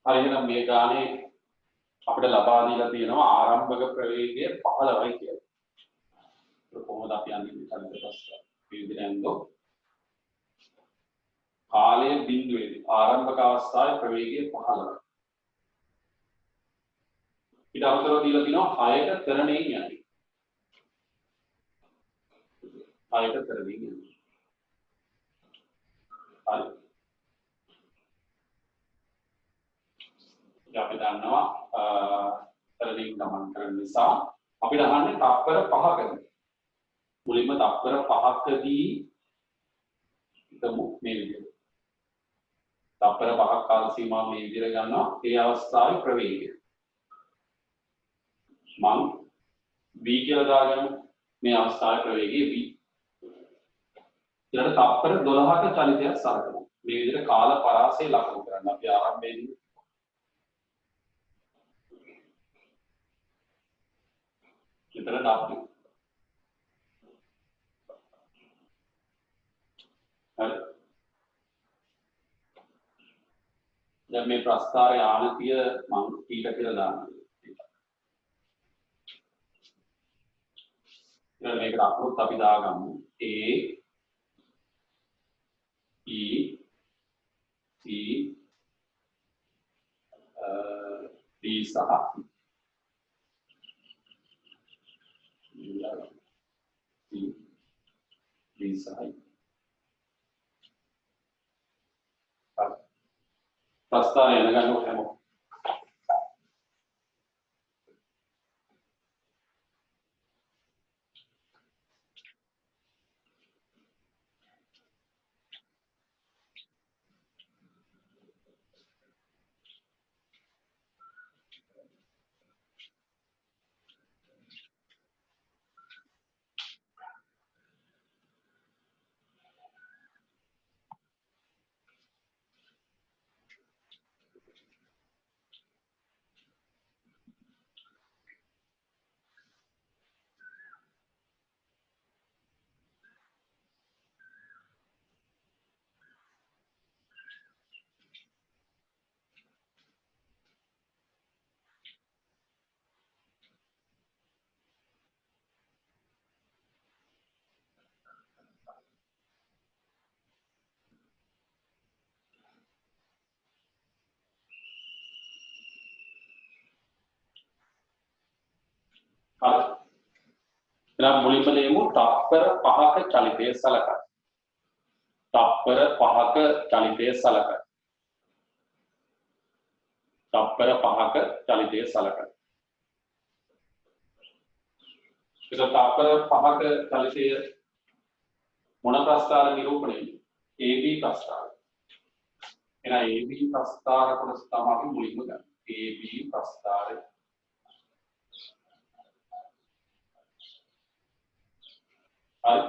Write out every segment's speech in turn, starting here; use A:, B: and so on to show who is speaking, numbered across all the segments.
A: හරි එහෙනම් මේ ගානේ අපිට ලබා දීලා තියෙනවා ආරම්භක ප්‍රවේගය 15යි කියලා. ඒක කොහොමද අපි යන්නේ චලිත ප්‍රශ්න. මේ විදිහෙන්ද කාලයේ බිඳුවේදී ආරම්භක අවස්ථාවේ ප්‍රවේගය 15යි. ඊට අමතරව දීලා තියෙනවා 6ට තරණයෙන් යන්නේ. 6ට තරණයෙන් යන්නේ. හරි. අපි දන්නවා තරණයෙන් ගමන් කරන නිසා අපිට අහන්නේ තත්පර 5කදී. මුලින්ම තත්පර 5කදී හිතමු මේ විදිහට. තත්පර 5ක් කාල සීමාව මේ විදිහට ගන්නවා. ඒ අවස්ථාවේ ප්‍රවේගය. මම v කියලා දාගමු. මේ අවස්ථාවේ ප්‍රවේගය v. ඊට තත්පර 12ක චලිතයක් සලකනවා. මේ විදිහට කාල පරාසය ලකුණු කරන්න. අපි ආරම්භයේදී විතර දාපු. හරි. දැන් මේ ප්‍රස්ථාරයේ ආනතිය මම ඊට කියලා දානවා. ඊට මේකට අකුරුත් අපි දාගමු. A E C D සහ D සහ ප්‍රස්ථාරය යන ගන්නකොට හැමෝම හරි. එහෙනම් මුලින්ම ලියමු තත්පර 5ක චලිතය සලකයි. තත්පර 5ක චලිතය සලකයි. තත්පර 5ක චලිතය සලකයි. ඒක තත්පර 5ක චලිතය මොන ප්‍රස්ථාර නිරූපණයද? AB ප්‍රස්ථාර. එහෙනම් AB ප්‍රස්ථාර කොටස තමයි අපි මුලින්ම ගන්න. AB ප්‍රස්ථාරය හරි.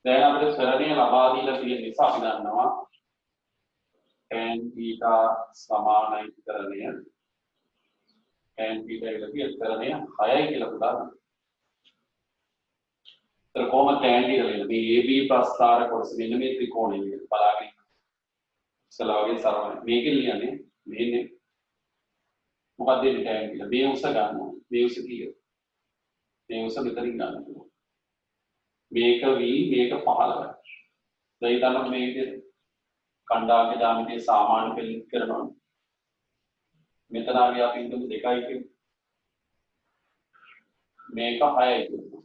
A: දැන් අපිට සරණිය ලබා දීලා තියෙන නිසා අපි දන්නවා tan theta සමානයි තරණය. tan theta ඉලක්කය තරණය 6යි කියලා පුතාලා. ඒතර කොහොමද tan theta ලියන්නේ? මේ AB ප්‍රස්ථාර කොටස මෙන්න මේ ත්‍රිකෝණය විදිහට බලාගෙන ඉස්සලා වගේ සරවන. මේකෙන් ලියන්නේ මේන්නේ මොකක්ද මේ tan theta? මේ උස ගන්නවා. මේ උස කීයද? මේ උස මෙතනින් ගන්නවා. මේක v මේක 15යි. දැන් හිතන්න මේ විදිහට කණ්ඩායම දාමිතේ සාමාන්‍ය පෙළ කරනවා. මෙතන ආවේ අපි හිතමු 2යි කියමු. මේක 6යි කියමු.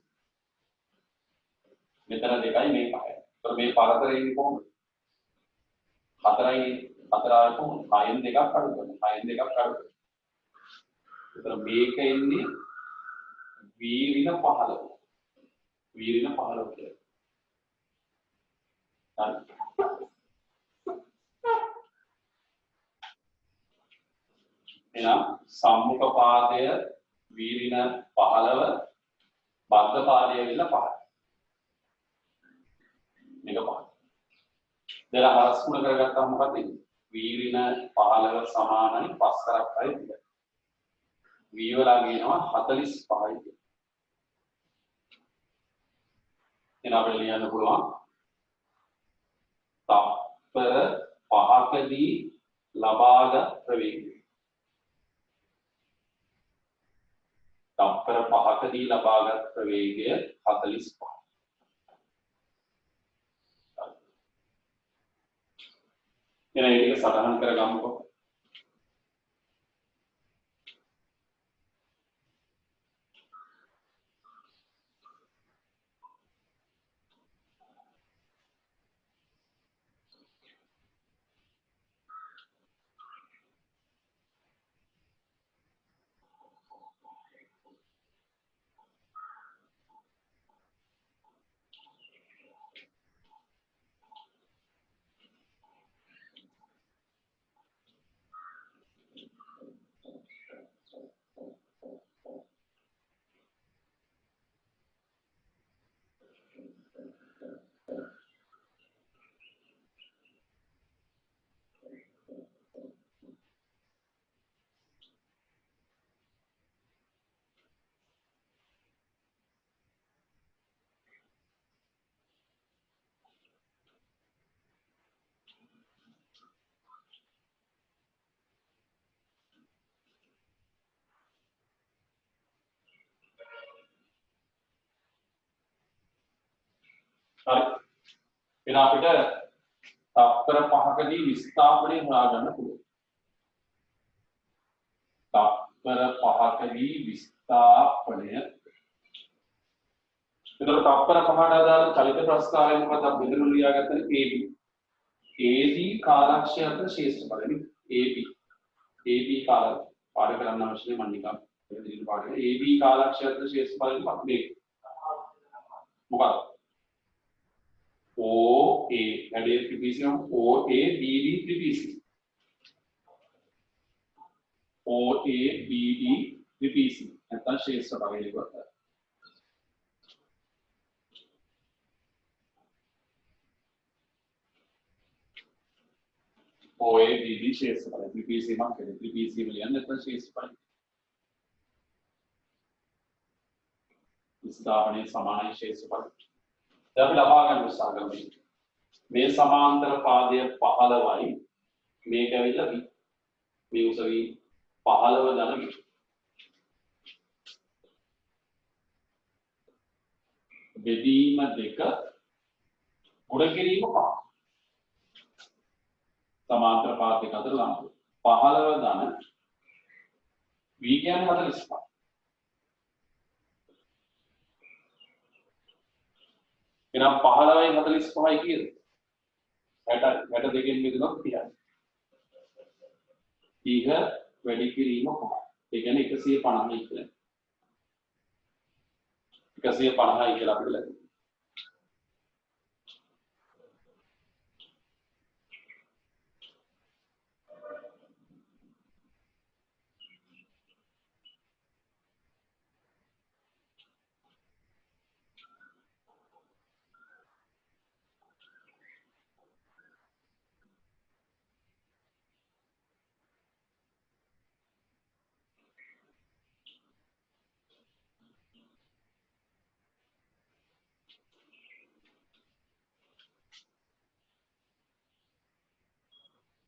A: මෙතන 2යි මේක 6යි. ඒතර මේ පරතරේ ඉන්නේ කොහොමද? 4යි 4 ආව කොහොමද? 6න් 2ක් අඩු කරනවා. 6න් 2ක් අඩු කරනවා. ඒතර මේක ඉන්නේ v ඍණ 15. वीर 15 කියලා. හරි. එහෙනම් සම්මුඛ පාදය වීරින 15 බද්ධ පාදය වෙලා 5. මේක 5. දැන් හරස් ගුණ කරගත්තාම මොකද වෙන්නේ? වීරින 15 සමානයි 5 කරක් 6 කියලා. v වල ගේනවා 45යි කියලා. එහෙනම් අපිට ලියන්න පුළුවන් තත්පර 5කදී ලබාගත් ප්‍රවේගය. තප්පර 5කදී ලබාගත් ප්‍රවේගය 45. එන ඒක සටහන් කරගමුකෝ. හරි. එහෙනම් අපිට තප්පර 5කදී විස්ථාපනය හොයාගන්න පුළුවන්. තප්පර 5කදී විස්ථාපනය. එතකොට තප්පර 5ට අදාළ චලිත ප්‍රස්ථාරය මොකක්ද? අපි බෙදලා ලියාගත්තනේ AB. AB කාලක්ෂය ශේෂ්ඨඵලනේ AB. AB කාල පාඩ කරන්න අවශ්‍ය මම නිකන් විදිහට පාඩ කරා. AB කාලක්ෂය ශේෂ්ඨඵලනේ අපි මොකක්ද? OA වැඩේ ත්‍රිපිටකයන් OA BD ත්‍රිපිටකය. OA BD ත්‍රිපිටකය. නැත්නම් ශේෂ්ඨඵලය ඉවත්. OA BD ශේෂ්ඨඵලය ත්‍රිපිටකය මම කියන්නේ ත්‍රිපිටකය වලින් නැත්නම් ශේෂ්ඨඵලය. විස්ථාපනයේ සමානයි ශේෂ්ඨඵලය. දැන් අපි ලබා ගන්න උත්සාහ කරමු. මේ සමාන්තර පාදය 15යි මේක ඇවිල්ලා B. මේ උසවි 15 ධන B. බෙදීම 2 ගුණ කිරීම 5. සමාන්තර පාද දෙක අතර ලම්බ 15 ධන V කියන්නේ 45. එහෙනම් 15යි 45යි කීයද? 60 දෙකෙන් බෙදුනොත් 30යි. 30 වැඩි කිරීම 5. ඒ කියන්නේ 150යි කියලා. 150යි කියලා අපිට ලැබෙනවා.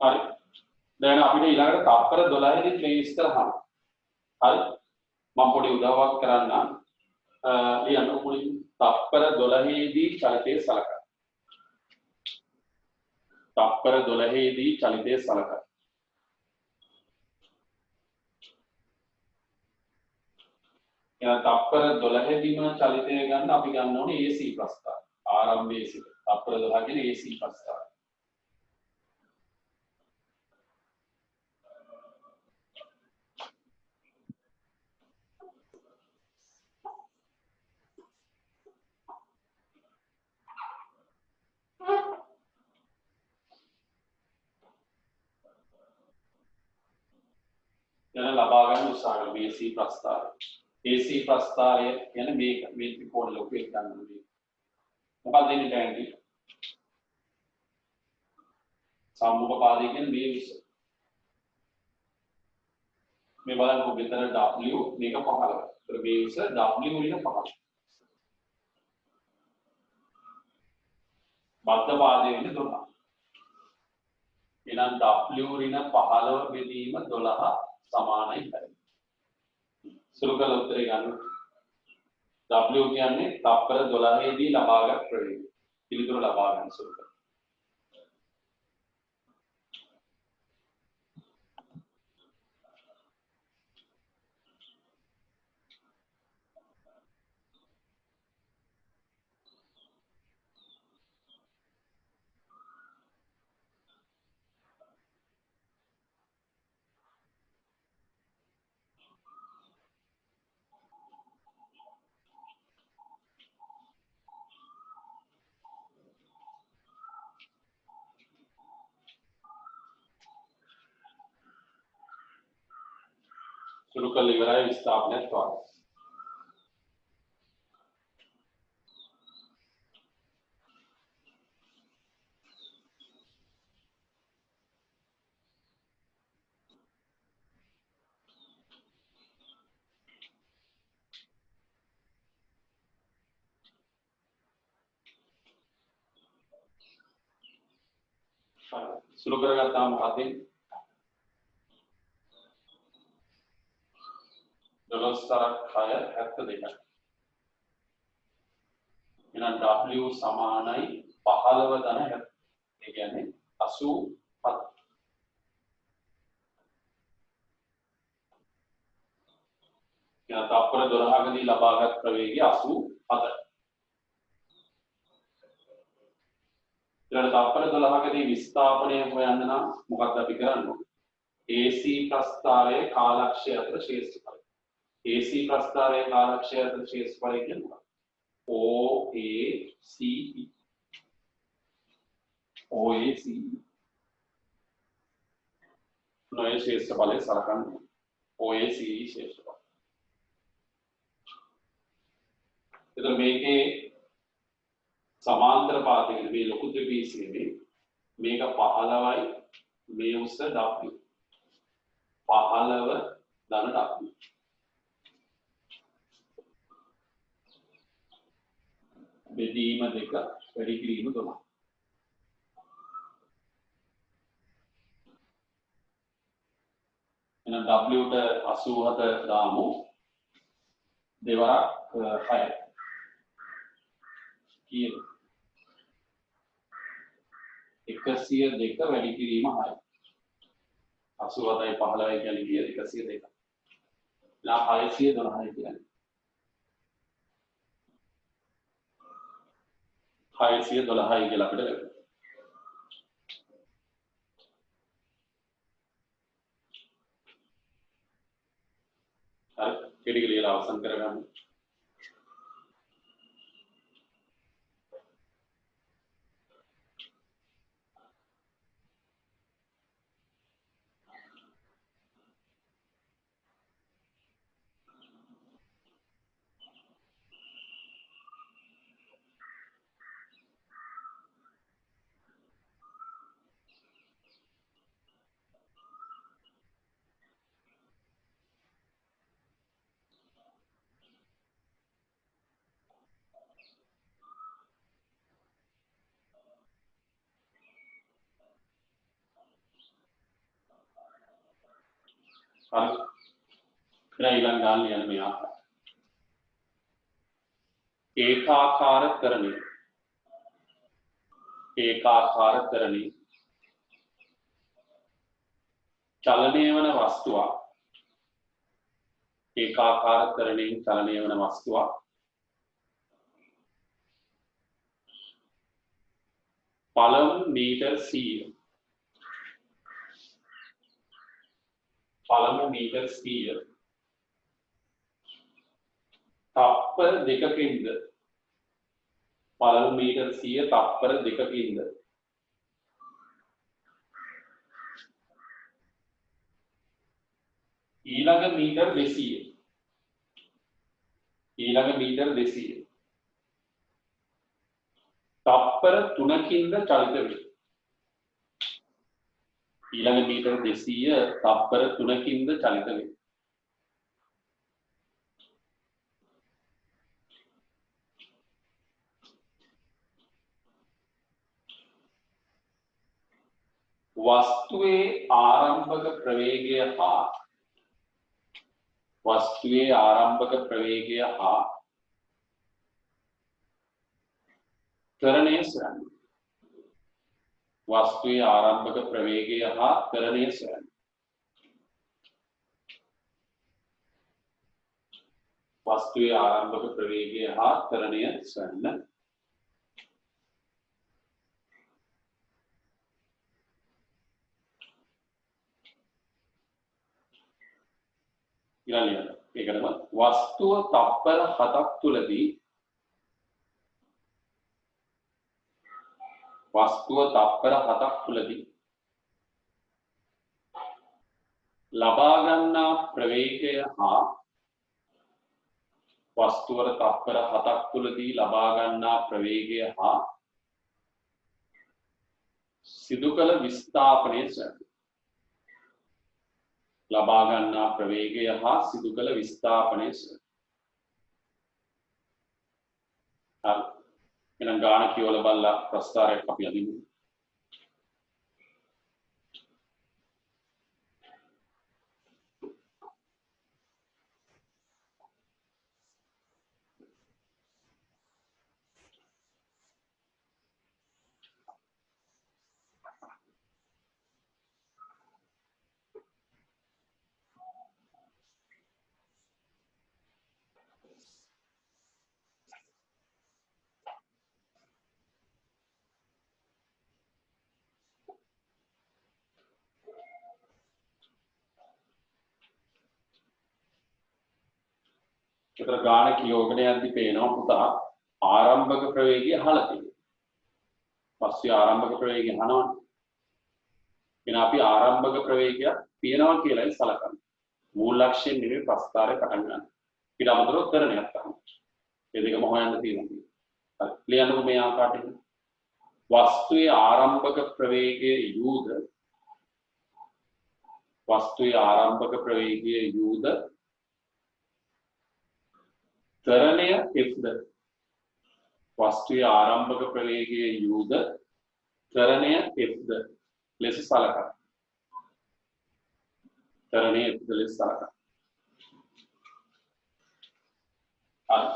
A: හරි. දැන් අපිට ඊළඟට තප්පර 12 දී ට්‍රේස් කරහම. හරි. මම පොඩි උදාහරණයක් කරන්නම්. ලියන්න මුලින් තප්පර 12 දී චලිතයේ සලකන්න. තප්පර 12 දී චලිතයේ සලකන්න. එහෙනම් තප්පර 12 දීම චලිතය ගන්න අපි ගන්න ඕනේ AC ප්‍රස්ථාර. ආරම්භයේ සිට තප්පර 12 කියන්නේ AC ප්‍රස්ථාර. දැන් ලබා ගන්න උත්සාහ කරමු AC ප්‍රස්ථාරය. AC ප්‍රස්ථාරය කියන්නේ මේ ත්‍රිකෝණ ලෝකේ ගන්න ඕනේ. මොකක්ද දෙන්නේ ටැන්ටි? සම්මුඛ පාදය කියන්නේ මේ විස. මේ බලන්න මෙතන W මේක 15. ඒතර මේ විස W වලින් 15. මධ්‍ය පාදය වෙන්නේ 12. එහෙනම් W ඍණ 15 බෙදීම 12 සමානයි 6. සුළු කළ උත්තරය ගන්න. W කියන්නේ තප්පර 12 දී ලබාගත් ප්‍රවේගය. පිළිතුර ලබා ගන්න සුළු කළ. සුළු කළ ඉවරයි විස්ථාපනයත් වාගේ. සුළු කරගත්තාම මොකද වෙන්නේ? 12 තරක් 6 72. එහෙනම් W සමානයි 15 ධන 70. ඒ කියන්නේ 87. එහෙනම් තප්පර 12කදී ලබාගත් ප්‍රවේගය 87. ඊළඟ තප්පර 12කදී විස්ථාපනය හොයන්න නම් මොකක්ද අපි කරන්න ඕනේ? AC ප්‍රස්ථාරයේ කාලක්ෂය අතර ශේෂ්ඨඵලය. AC ප්‍රස්ථාරයේ කාලක්ෂය අතර ශේෂ්ඨඵලය කියන්නේ මොකක්ද? OACE. OACE. නොයේ ශේෂ්ඨඵලය සලකන්න. OACE ශේෂ්ඨඵලය. එතන මේකේ සමාන්තර පාතයකට මේ ලොකු ත්‍රිපිටකයේ මේක 15යි මේ උස W 15 ධන W බෙදීම 2 වැඩි කිරීම 12. එහෙනම් W ට 87 දාමු දෙවරක් 6 කීයද 102 වැඩි කිරීම 6. 87යි 15යි කියන්නේ කීයද 102. ලා 612යි කියන්නේ 612යි කියලා අපිට ලැබෙනවා. හරි කෙටි කියලා අවසන් කරගන්න. හරි ඊළඟ ගාන යන මේ ආකාරය ඒකාකාරකරණය චලනය වන වස්තුවක් ඒකාකාරකරණයෙන් චලනය වන වස්තුවක් පළමු මීටර් 100 තප්පර දෙකකින්ද පළමු මීටර් 100 තප්පර දෙකකින්ද ඊළඟ මීටර් 200 තප්පර 3කින්ද චලිත වේ. ඊළඟ මීටර් 200 තප්පර 3කින්ද චලිත වේ. වස්තුවේ ආරම්භක ප්‍රවේගය හා ත්වරණය සොයන්න. වස්තුවේ ආරම්භක ප්‍රවේගය හා ත්වරණය සොයන්න. වස්තුවේ ආරම්භක ප්‍රවේගය හා ත්වරණය සොයන්න. ඊළඟට ඒකටම වස්තුව තප්පර 7ක් තුලදී ලබා ගන්නා ප්‍රවේගය හා වස්තුවර තප්පර 7ක් තුලදී ලබා ගන්නා ප්‍රවේගය හා සිදු කළ විස්ථාපනය සොයන්න. ලබා ගන්නා ප්‍රවේගය හා සිදු කළ විස්ථාපනය සොයන්න. හරි. එහෙනම් ගාන කියවල බලලා ප්‍රස්තාරයක් අපි අදිමු. ඒතර ගාන කියෝගණ යද්දි පේනවා පුතා ආරම්භක ප්‍රවේගය අහලා තියෙනවා. පස්සේ ආරම්භක ප්‍රවේගය අහනවා. එහෙනම් අපි ආරම්භක ප්‍රවේගය තියෙනවා කියලායි සලකන්නේ. මූල ලක්ෂ්‍යයෙන් නෙමෙයි ප්‍රස්තාරේ පටන් ගන්න. ඊට අමතරව ත්වරණයක් තමයි. මේ දෙකම හොයන්න තියෙනවා. හරි. ලියන්නකො මේ ආකාරයට. වස්තුවේ ආරම්භක ප්‍රවේගයේ යූද ත්වරණය F ද වස්තුවේ ආරම්භක ප්‍රවේගයේ යූද ත්වරණය F ද ලෙස සලකනවා. ත්වරණය F ද ලෙස සලකනවා. හරි.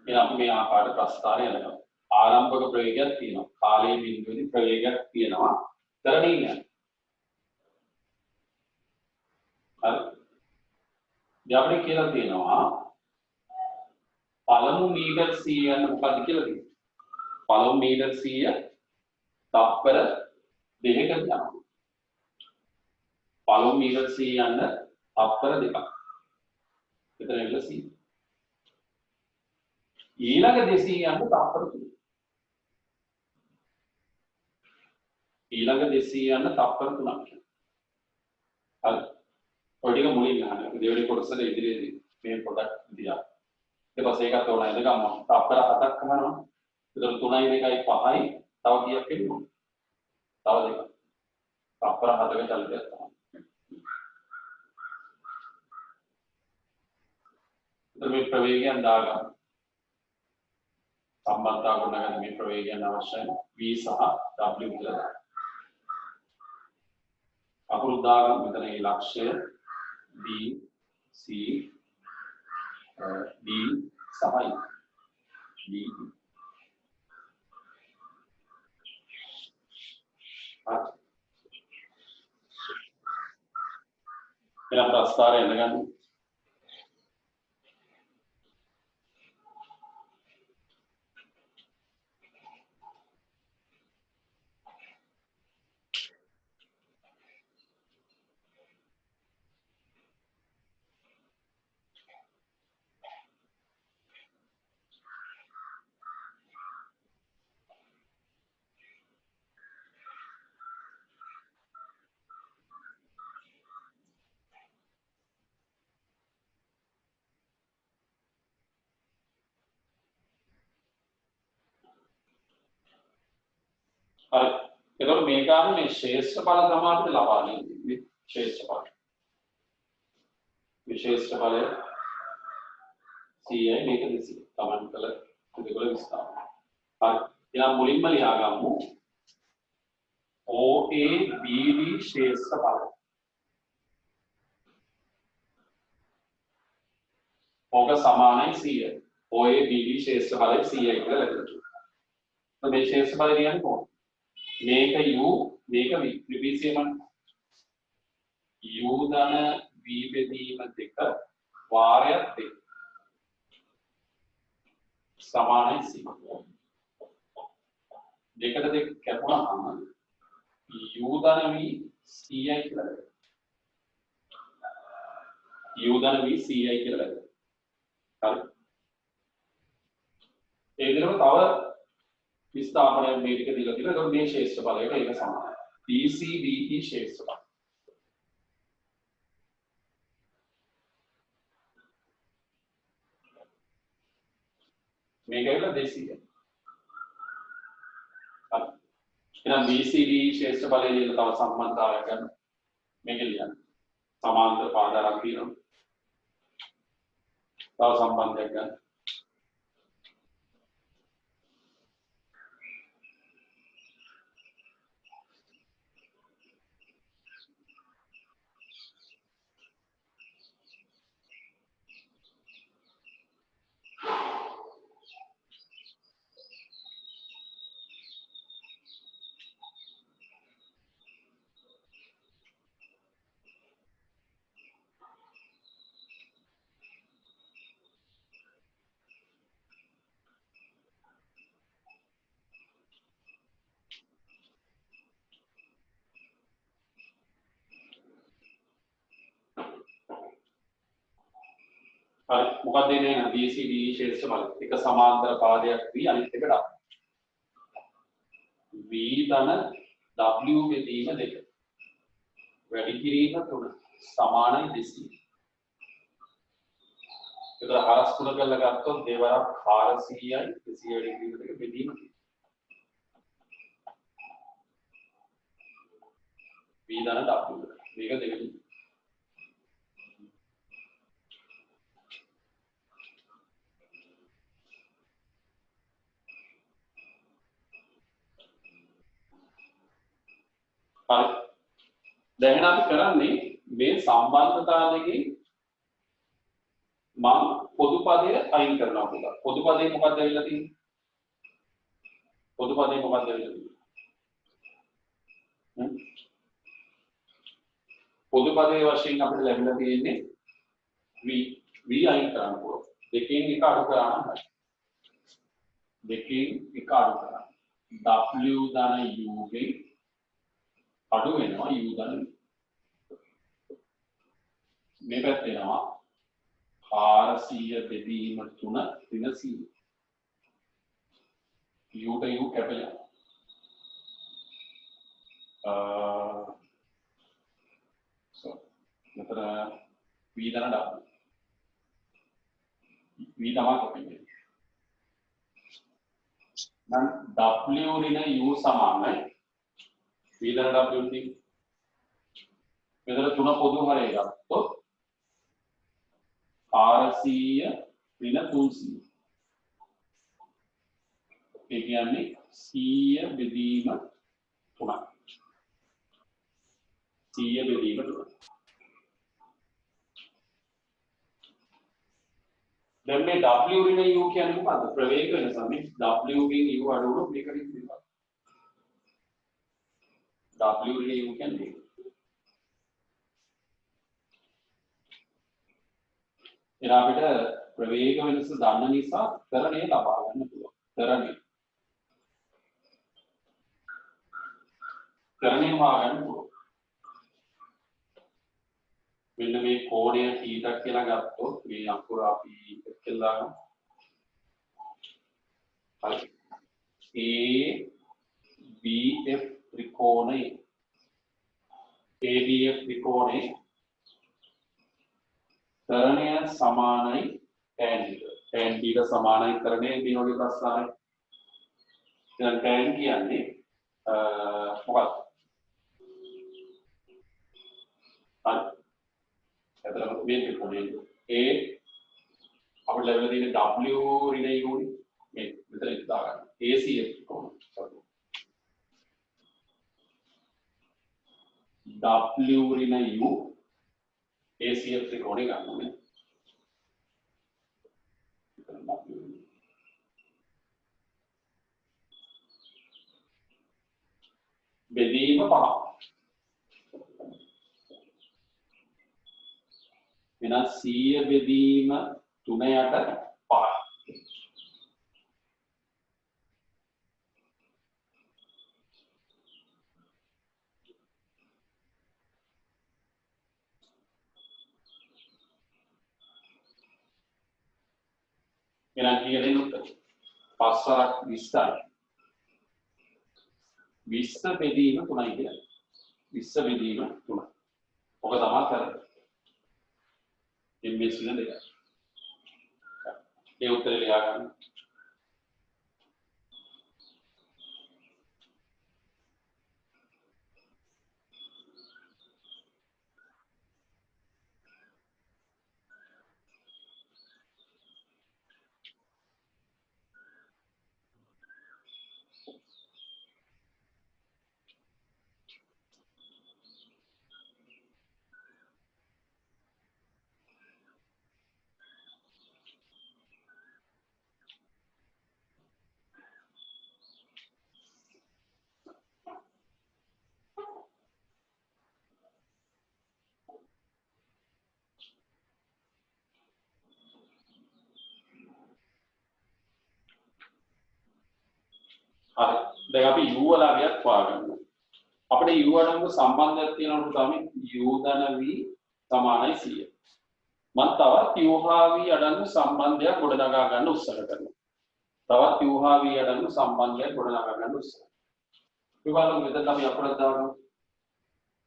A: එහෙනම් මේ ආකාරයට ප්‍රස්තාරය යනවා. ආරම්භක ප්‍රවේගයක් තියෙනවා. කාලයේ බිඳුවේදී ප්‍රවේගයක් තියෙනවා. ත්වරණය හරි. අපිට කියලා තියෙනවා පළමු මීටර් 100 යන මොකක්ද කියලා තියෙනවා. පළමු මීටර් 100 තප්පර 2කට යනවා. පළමු මීටර් 100 යන තප්පර 2ක්. එතන ඉන්න 100. ඊළඟ 200 යන තප්පර 3. ඊළඟ 200 යන තප්පර 3ක්. හරි. ඔය ටික මුලින් අහන්න. දෙවෙනි කොටසට ඉදිරියේදී මේ පොඩක් දිහා. ඊට පස්සේ ඒකත් ඕන නේද ගම්ම. තප්පර 7ක් අහනවා. ඒතර 3යි 2යි 5යි තව කීයක් එන්නේ? තව දෙකක්. තප්පර 7ක චලිතයක් තමයි. ඒතර මේ ප්‍රවේගයන් දාගන්න. සම්බන්ධතාව ගොඩනගන්න මේ ප්‍රවේගයන් අවශ්‍යයි. v සහ w කියලා දාන්න. අකුරු දාගන්න මෙතන මේ ලක්ෂ්‍ය B C D සහ E. එනම් ප්‍රස්තාරය එන්නගන්න. හරි. එතකොට මේ ගාන මේ ශේෂ්ඨ ඵල තමයි අපිට ලබා දෙන්නේ. ශේෂ්ඨ ඵල. විශේෂ්ඨ ඵලය CI මේක 200 කමෙන්ට් කළ දෙකවල විස්තර. හරි. එහෙනම් මුලින්ම ලියාගමු OABD ශ්‍රේෂ්ඨ බලය. ඕක සමානයි 100. OABD ශ්‍රේෂ්ඨ බලය 100යි කියලා ලැබෙනවා. તો මේ ශ්‍රේෂ්ඨ බලය කියන්නේ කොහොමද? මේක U මේක V ත්‍රිපිසියම U ධන V බෙදීම 2 වාරයක් 2 සමානයි 100. දෙකට දෙක කැපුණාම U ධන V 100යි කියලා ලැබෙනවා. U ධන V 100යි කියලා ලැබෙනවා. හරි. ඒ විදිහම තව විස්ථාපනයක් මේ ටික දීලා තියෙනවා. ඒතකොට මේ ශේෂ්ඨ බලයට ඒක සමානයි. BC BE ශේෂ්ඨ බලය. මේක ඇවිල්ලා 200. හරි. එහෙනම් BCD ශේෂ්ඨ බලය කියන තව සම්බන්ධතාවයක් ගන්න. මේක ලියන්න. සමාන්තර පාදයක් තියෙනවා. තව සම්බන්ධයක් ගන්න. හරි මොකක්ද එන්නේ නම් BCD ශේෂ්ඨ බලය. එක සමාන්තර පාදයක් V අනිත් එක W. V ධන W බෙදීම 2. වැඩි කිරීම 3 සමානයි 200. ඒතර හරස් 3 කරලා ගත්තොත් දෙවරක් 400යි 200 වැඩි කිරීම 2 බෙදීම 3. V ධන W මේක දෙකකින් හරි දැන් අපි කරන්නේ මේ සම්බන්ධතා දෙකේ මම පොදු පදය අයින් කරනවා කියලා. පොදු පදේ මොකක්ද වෙලා තියෙන්නේ? පොදු පදේ මොකක්ද වෙලා තියෙන්නේ? පොදු පදේ වශයෙන් අපිට ලැබිලා තියෙන්නේ V අයින් කරන්න පුළුවන්. දෙකෙන් එක අඩු කරා නම් දෙකෙන් එක අඩු කරා. W ධන U ගේ අඩු වෙනවා U ධන මේ පැත්ත එනවා 400 බෙදීම 3 300 U ට U කැපෙලා මෙතන V ධන W V තමයි කැපෙන්නේ නම් W ඍණ U සමානයි V ධන W දී මෙතන 3 පොදු හරය ගත්තොත් 400 ඍණ 300 ඒ කියන්නේ 100 බෙදීම 3 100 බෙදීම 3 දැන් මේ W ඍණ U කියන්නේ මොකද්ද ප්‍රවේග වෙනස මේ W ගෙන් U අඩු වුණොත් මේකට ඉතිරිපත් W ඍණ U කියන්නේ එන අපිට ප්‍රවේග වෙනස දන්න නිසා තරණය ලබා ගන්න පුළුවන්. තරණය හොයා ගන්න පුළුවන්. මෙන්න මේ කෝණය θ කියලා ගත්තොත් මේ අකුර අපි එක්කලා ගමු. හරි. ABF ත්‍රිකෝණය ABF ත්‍රිකෝණේ තරණය සමානයි tan θ සමානයි තරණය කියන වගේ ප්‍රශ්නයි. දැන් tan කියන්නේ මොකක්ද? හරි. එතකොට මේ ත්‍රිකෝණයේ අපිට ලැබෙලා තියෙන W ඍණ U මේ මෙතන ඉදා ගන්න. ACF ත්‍රිකෝණ. W ඍණ U ACF ත්‍රිකෝණය ගන්න ඕනේ. බෙදීම 5. එහෙනම් 100 බෙදීම 3යට 5. එහෙනම් කීයද උත්තර? 5 වරක් 20යි. 20 බෙදීම 3යි කියන්නේ. 20 බෙදීම 3. ඔක තමයි කරන්නේ. MS වෙන දෙක. ඒ උත්තරේ ලියා ගන්න. හරි. දැන් අපි U වල අගයක් හොයාගන්නවා. අපිට U අඩංගු සම්බන්ධයක් තියෙනකොට තමයි U ධන V සමානයි 100. මම තවත් U හා V අඩංගු සම්බන්ධයක් ගොඩනගා ගන්න උත්සාහ කරනවා. තවත් U හා V අඩංගු සම්බන්ධයක් ගොඩනගා ගන්න උත්සාහ. විවාදම් මෙතන අපි අපරාධ දානවා.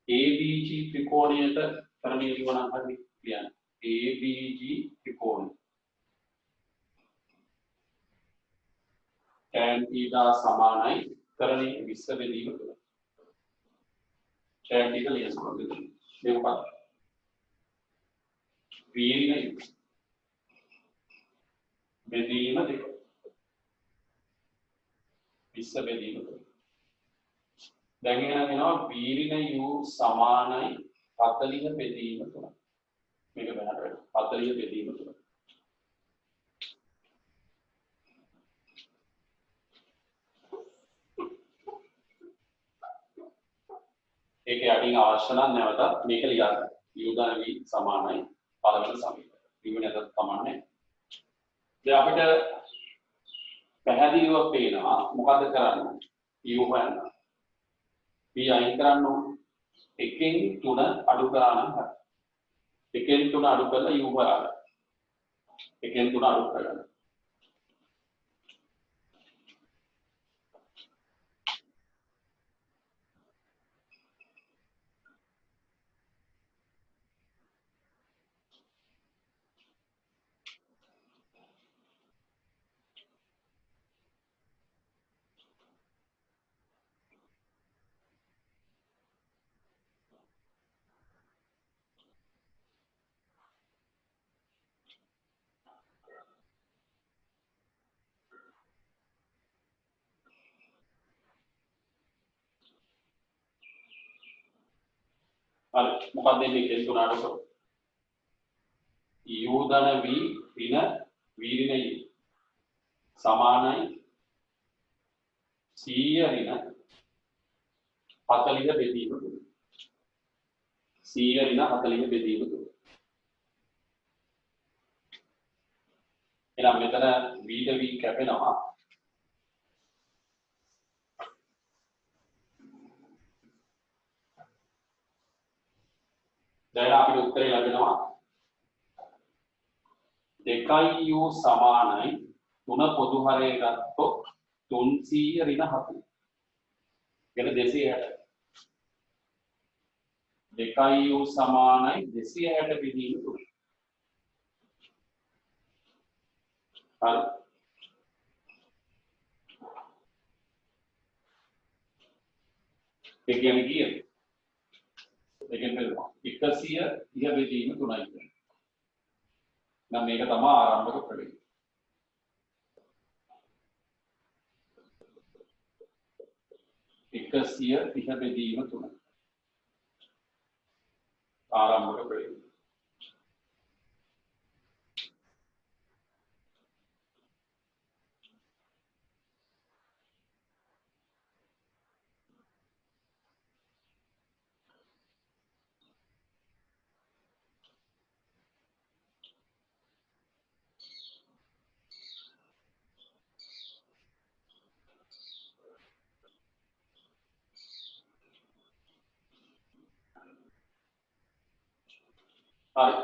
A: ABG ත්‍රිකෝණයට කරණීය විවරණ හරි කියන්නේ. ABG ත්‍රිකෝණය tan theta සමානයි කරණීය 20 බෙදීම 3. tan theta ලියස් කරගන්න. මේක බලන්න. වීරින බෙදීම 2. 20 බෙදීම 3. දැන් එහෙනම් එනවා වීරින U සමානයි 40 බෙදීම 3. මේක බහට වෙනවා. 40 බෙදීම 3. ඒකේ අඩින් අවශ්‍ය නම් නැවත මේක ලියා ගන්න. U ධන V සමානයි පළවෙනි සමීකරණය. V නැතත් සමානයි. දැන් අපිට පැහැදිලිව පේනවා මොකද කරන්නේ? U හොයන්න. V අයින් කරන්න ඕනේ. 1න් 3 අඩු කරා නම් හරි. 1න් 3 අඩු කරලා U හොයාගන්න. 1න් 3 අඩු කරගන්න. හරි මොකක්ද මේ 1න් 3 අඩු කරලා? U ධන V ඍණ V ඍණ U සමානයි 100 ඍණ 40 බෙදීම 3. 100 ඍණ 40 බෙදීම 3. එහෙනම් මෙතන V ද V කැපෙනවා. දැන් අපිට උත්තරේ ලැබෙනවා 2U සමානයි 3 පොදු හරය ගත්තොත් 300 ඍණ 40. එන 260. 2U සමානයි 260 බෙදීම 3. හරි. ඒ කියන්නේ කීයද? ඒකෙන් බලන්න. 100 ඉහ බෙදීම 3යි කියන්නේ. නම් මේක තමයි ආරම්භක ප්‍රවේගය. එකසිය 30 බෙදීම 3 ආරම්භක ප්‍රවේගය. හරි.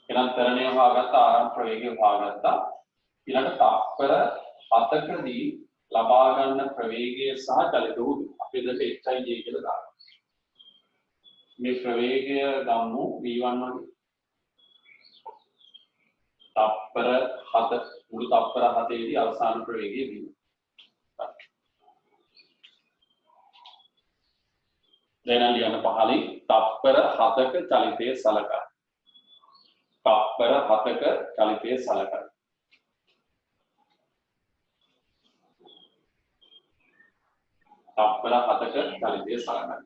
A: එහෙනම් තරණය හොයාගත්ත ආරම්භ ප්‍රවේගය හොයාගත්තා. ඊළඟ තත්පර 7කදී ලබා ගන්න ප්‍රවේගය සහ චලිත වූ අපි දෙක HIJ කියලා දානවා. මේ ප්‍රවේගය ගමු v1 වගේ. තත්පර 7 මුළු තත්පර 7ේදී අවසාන ප්‍රවේගය v1. දැන් ලියන්න පහලින් තත්පර 7ක චලිතයේ සලකා. තත්පර 7ක චලිතයේ සලකා. තත්පර 7ක චලිතයේ සලකා.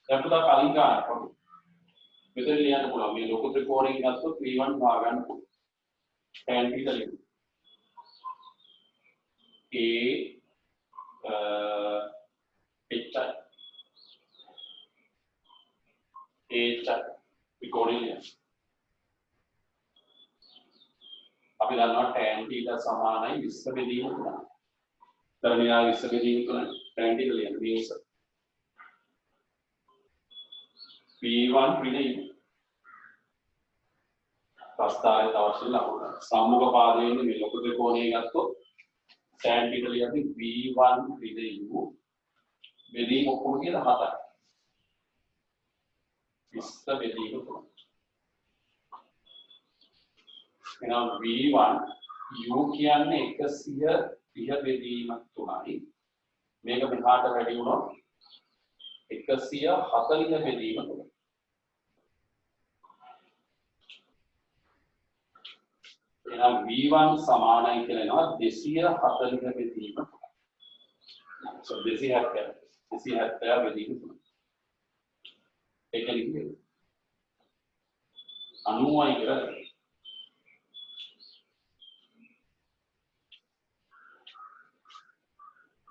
A: දැන් පුතා කලින් ගන්නකො. මෙතන ලියන්න පුළුවන් මේ ලොකු ත්‍රිකෝණයෙන් ගත්තොත් v1 හොයාගන්න පුළුවන්. tan θ ලියන්න. ත්‍රිකෝණය අපි දන්නවා tan θ සමානයි 20 බෙදීම 3. තරණියා 20 බෙදීම 3 tan θ ලියන්න මේස. v1 ඍණ ප්‍රස්ථාරයට අවශ්‍ය ලකුණ. සම්මුඛ පාදයේ මේ ලොකු ත්‍රිකෝණය ගත්තොත් tan θ ලියද්දී v1 ඍණ u බෙදීම ඔක්කොම කියලා 7යි. 20 බෙදීම 3. එහෙනම් v1 u කියන්නේ 130 බෙදීම 3යි. මේක මෙහාට වැඩි වුණොත් 140 බෙදීම 3යි. එහෙනම් v1 සමානයි කියලා එනවා 240 බෙදීම 3යි. So 270 බෙදීම 3යි. ඒක ලියන්න. 90යි කියලා.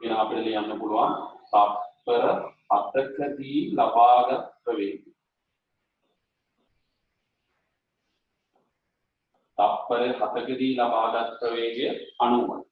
A: එහෙනම් අපිට ලියන්න පුළුවන් තත්පර 7කදී ලබාගත් ප්‍රවේගය. තත්පර 7කදී ලබාගත් ප්‍රවේගය 90යි.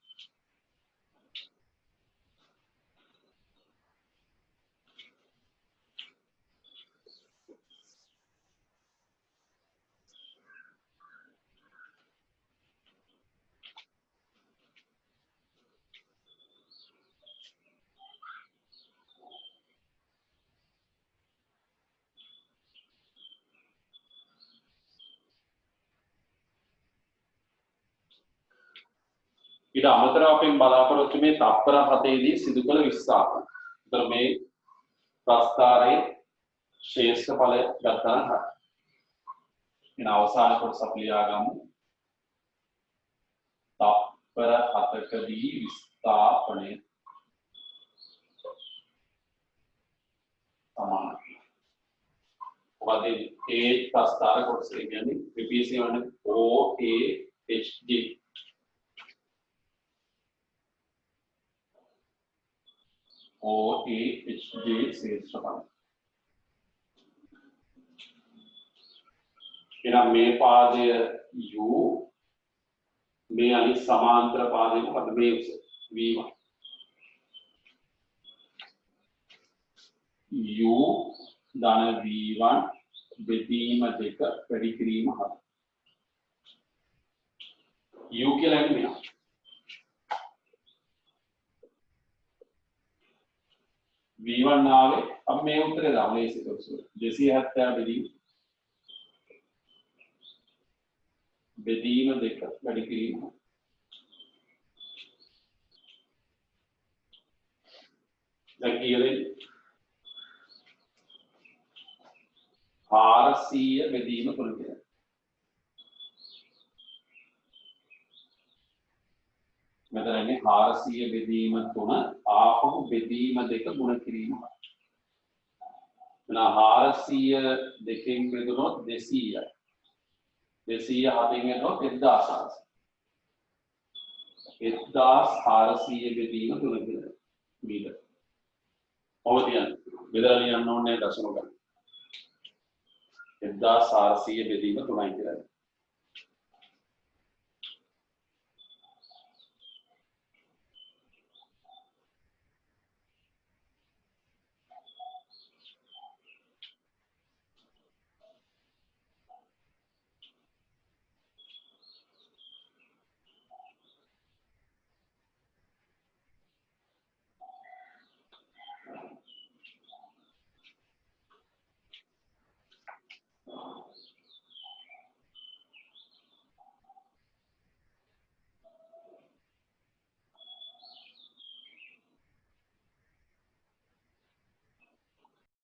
A: ඊට අමතරව අපෙන් බලාපොරොත්තු මේ තත්පර 7ේදී සිදු කළ විස්ථාපන. ඒතර මේ ප්‍රස්ථාරයේ ශ්‍රේෂ්ඨ ඵලය ගත්තා නම් හරි. ඊන අවසාන කොටස අපි ලියාගමු. තත්පර 7කදී විස්ථාපනය සමානයි. මොකද ඒ ප්‍රස්ථාර කොටස කියන්නේ PPC වන OAHD OAHD ශ්‍රේෂ්ඨ ඵලය. එහෙනම් මේ පාදය u මේ අනිත් සමාන්තර පාදය මොකද මේ උස v1 u ධන v1 බෙදීම 2 වැඩි කිරීම 7 u කියලා එන්නේ v1 ආවේ අපි මේ උත්තරේ දාමු ඒ සිතොත් 270 බෙදීම 2 වැඩි කිරීම දැන් කියන්නේ හාරසීය බෙදීම 3 කියලා. මෙතන ඉන්නේ 400 බෙදීම 3 ආපහු බෙදීම 2 ගුණ කිරීම. එහෙනම් 400 දෙකෙන් බෙදුනොත් 200යි. 200 හතෙන් බෙදුනොත් 1400. 1400 බෙදීම 3 කියලා. මීටර. ඔබ තියන්න. බෙදලා ලියන්න ඕනේ දශම ගන්න. 1400 බෙදීම 3යි කියලා.